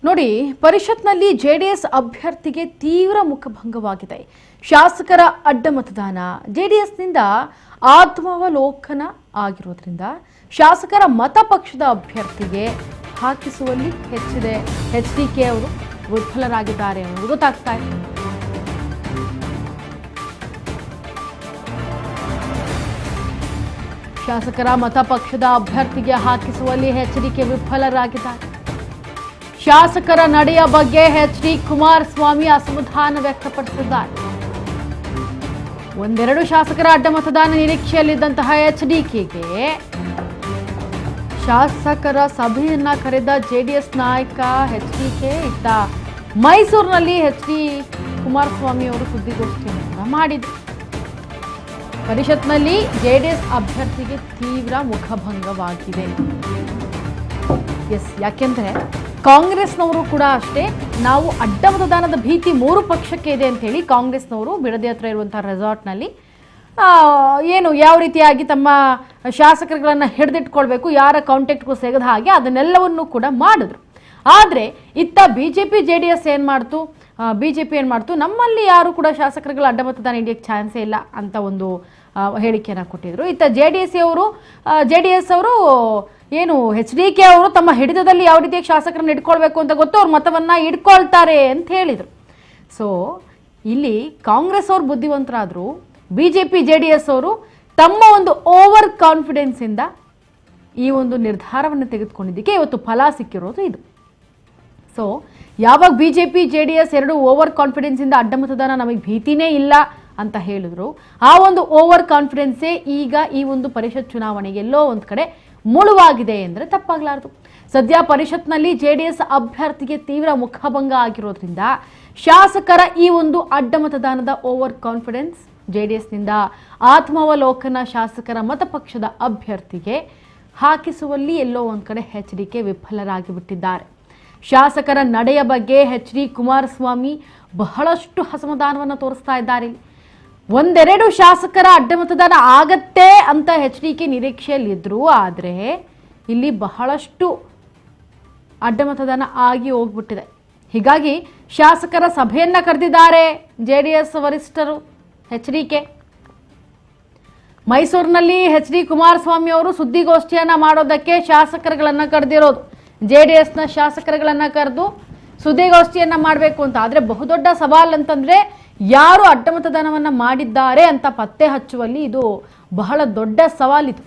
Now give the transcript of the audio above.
ನೋಡಿ, ಪರಿಷತ್ನಲ್ಲಿ ಜೆಡಿಎಸ್ ಅಭ್ಯರ್ಥಿಗೆ ತೀವ್ರ ಮುಖಭಂಗವಾಗಿದೆ. ಶಾಸಕರ ಅಡ್ಡ ಮತದಾನ ಜೆಡಿಎಸ್ನಿಂದ ಆತ್ಮಾವಲೋಕನ ಆಗಿರೋದ್ರಿಂದ ಶಾಸಕರ ಮತ ಪಕ್ಷದ ಅಭ್ಯರ್ಥಿಗೆ ಹಾಕಿಸುವಲ್ಲಿ ಹೆಚ್ಚಿದೆ. ಎಚ್ಡಿಕೆ ಅವರು ವಿಫಲರಾಗಿದ್ದಾರೆ ಅನ್ನೋದು ಗೊತ್ತಾಗ್ತಾ ಇದೆ. ಶಾಸಕರ ಮತ ಪಕ್ಷದ ಅಭ್ಯರ್ಥಿಗೆ ಹಾಕಿಸುವಲ್ಲಿ ಎಚ್ಡಿಕೆ ವಿಫಲರಾಗಿದ್ದಾರೆ. ಶಾಸಕರ ನಡೆಯ ಬಗ್ಗೆ ಎಚ್.ಡಿ. ಕುಮಾರಸ್ವಾಮಿ ಅಸಮಾಧಾನ ವ್ಯಕ್ತಪಡಿಸಿದ್ದಾರೆ. ಒಂದೆರಡು ಶಾಸಕರ ಅಡ್ಡ ಮತದಾನ ನಿರೀಕ್ಷೆಯಲ್ಲಿದ್ದಂತಹ ಎಚ್ಡಿಕೆಗೆ ಶಾಸಕರ ಸಭೆಯನ್ನ ಕರೆದ ಜೆಡಿಎಸ್ ನಾಯಕ ಎಚ್ಡಿಕೆ ಇತ್ತ ಮೈಸೂರಿನಲ್ಲಿ ಎಚ್.ಡಿ. ಕುಮಾರಸ್ವಾಮಿ ಅವರು ಸುದ್ದಿಗೋಷ್ಠಿಯನ್ನು ಮಾಡಿದರು. ಪರಿಷತ್ನಲ್ಲಿ ಜೆಡಿಎಸ್ ಅಭ್ಯರ್ಥಿಗೆ ತೀವ್ರ ಮುಖಭಂಗವಾಗಿದೆ. ಯಾಕೆಂದ್ರೆ ಕಾಂಗ್ರೆಸ್ನವರು ಕೂಡ ಅಷ್ಟೇ, ನಾವು ಅಡ್ಡ ಮತದಾನದ ಭೀತಿ 3 ಪಕ್ಷಕ್ಕೆ ಇದೆ ಅಂತ ಹೇಳಿ ಕಾಂಗ್ರೆಸ್ನವರು ಬಿಡದಿ ಹತ್ರ ಇರುವಂತಹ ರೆಸಾರ್ಟ್ನಲ್ಲಿ ಯಾವ ರೀತಿಯಾಗಿ ತಮ್ಮ ಶಾಸಕರುಗಳನ್ನು ಹಿಡಿದಿಟ್ಕೊಳ್ಬೇಕು, ಯಾರ ಕಾಂಟ್ಯಾಕ್ಟ್ಗೂ ಸಿಗದ ಹಾಗೆ ಅದನ್ನೆಲ್ಲವನ್ನೂ ಕೂಡ ಮಾಡಿದ್ರು. ಆದರೆ ಇತ್ತ ಬಿಜೆಪಿ ಜೆಡಿಎಸ್ ಬಿಜೆಪಿ ಏನು ಮಾಡ್ತು, ನಮ್ಮಲ್ಲಿ ಯಾರು ಕೂಡ ಶಾಸಕರುಗಳ ಅಡ್ಡ ಮತದಾನ ಹಿಡಿಯೋಕ್ಕೆ ಚಾನ್ಸೇ ಇಲ್ಲ ಅಂತ ಒಂದು ಹೇಳಿಕೆಯನ್ನು ಕೊಟ್ಟಿದ್ರು. ಇತ್ತ ಜೆಡಿಎಸ್ ಅವರು ಏನು ಎಚ್ಡಿಕೆ ಅವರು ತಮ್ಮ ಹಿಡಿತದಲ್ಲಿ ಯಾವ ರೀತಿಯಾಗಿ ಶಾಸಕರನ್ನು ಇಟ್ಕೊಳ್ಬೇಕು ಅಂತ ಗೊತ್ತು, ಅವ್ರ ಮತವನ್ನು ಇಟ್ಕೊಳ್ತಾರೆ ಅಂತ ಹೇಳಿದರು. ಸೊ ಇಲ್ಲಿ ಕಾಂಗ್ರೆಸ್ ಅವರು ಬುದ್ಧಿವಂತರಾದರು, ಬಿಜೆಪಿ ಜೆಡಿಎಸ್ ಅವರು ತಮ್ಮ ಒಂದು ಓವರ್ ಕಾನ್ಫಿಡೆನ್ಸಿಂದ ಈ ಒಂದು ನಿರ್ಧಾರವನ್ನು ತೆಗೆದುಕೊಂಡಿದ್ದಕ್ಕೆ ಇವತ್ತು ಫಲ ಸಿಕ್ಕಿರೋದು ಇದು. ಸೊ ಯಾವಾಗ ಬಿಜೆಪಿ ಜೆಡಿಎಸ್ ಎರಡು ಓವರ್ ಕಾನ್ಫಿಡೆನ್ಸಿಂದ ಅಡ್ಡ ಮತದಾನ ನಮಗೆ ಭೀತಿನೇ ಇಲ್ಲ ಅಂತ ಹೇಳಿದ್ರು, ಆ ಒಂದು ಓವರ್ ಕಾನ್ಫಿಡೆನ್ಸೇ ಈಗ ಈ ಒಂದು ಪರಿಷತ್ ಚುನಾವಣೆಗೆ ಎಲ್ಲೋ ಒಂದು ಕಡೆ ಮುಳುವಾಗಿದೆ ಅಂದರೆ ತಪ್ಪಾಗಲಾರದು. ಸದ್ಯ ಪರಿಷತ್ನಲ್ಲಿ ಜೆಡಿಎಸ್ ಅಭ್ಯರ್ಥಿಗೆ ತೀವ್ರ ಮುಖಭಂಗ ಆಗಿರೋದ್ರಿಂದ ಶಾಸಕರ ಈ ಒಂದು ಅಡ್ಡ ಮತದಾನದ ಓವರ್ ಕಾನ್ಫಿಡೆನ್ಸ್ ಜೆಡಿಎಸ್ನಿಂದ ಆತ್ಮಾವಲೋಕನ ಶಾಸಕರ ಮತಪಕ್ಷದ ಅಭ್ಯರ್ಥಿಗೆ ಹಾಕಿಸುವಲ್ಲಿ ಎಲ್ಲೋ ಒಂದು ಕಡೆ ಎಚ್ಡಿಕೆ ವಿಫಲರಾಗಿ ಬಿಟ್ಟಿದ್ದಾರೆ. ಶಾಸಕರ ನಡೆಯ ಬಗ್ಗೆ ಎಚ್.ಡಿ. ಕುಮಾರಸ್ವಾಮಿ ಬಹಳಷ್ಟು ಅಸಮಾಧಾನವನ್ನು ತೋರಿಸ್ತಾ ಇದ್ದಾರೆ. ಒಂದೆರಡು ಶಾಸಕರ ಅಡ್ಡ ಮತದಾನ ಆಗತ್ತೆ ಅಂತ ಎಚ್ಡಿಕೆ ನಿರೀಕ್ಷೆಯಲ್ಲಿದ್ರು, ಆದರೆ ಇಲ್ಲಿ ಬಹಳಷ್ಟು ಅಡ್ಡ ಮತದಾನ ಆಗಿ ಹೋಗ್ಬಿಟ್ಟಿದೆ. ಹೀಗಾಗಿ ಶಾಸಕರ ಸಭೆಯನ್ನ ಕರೆದಿದ್ದಾರೆ ಜೆಡಿಎಸ್ ವರಿಷ್ಠರು ಎಚ್ಡಿಕೆ. ಮೈಸೂರಿನಲ್ಲಿ ಎಚ್.ಡಿ. ಕುಮಾರಸ್ವಾಮಿ ಅವರು ಸುದ್ದಿಗೋಷ್ಠಿಯನ್ನ ಮಾಡೋದಕ್ಕೆ ಶಾಸಕರುಗಳನ್ನ ಕರೆದಿರೋದು. ಜೆಡಿಎಸ್ನ ಶಾಸಕರುಗಳನ್ನ ಕರೆದು ಸುದ್ದಿಗೋಷ್ಠಿಯನ್ನ ಮಾಡಬೇಕು ಅಂತ. ಆದರೆ ಬಹುದೊಡ್ಡ ಸವಾಲ್ ಅಂತಂದ್ರೆ ಯಾರು ಅಡ್ಡ ಮತದಾನವನ್ನ ಮಾಡಿದ್ದಾರೆ ಅಂತ ಪತ್ತೆ ಹಚ್ಚುವಲ್ಲಿ ಇದು ಬಹಳ ದೊಡ್ಡ ಸವಾಲಿದು.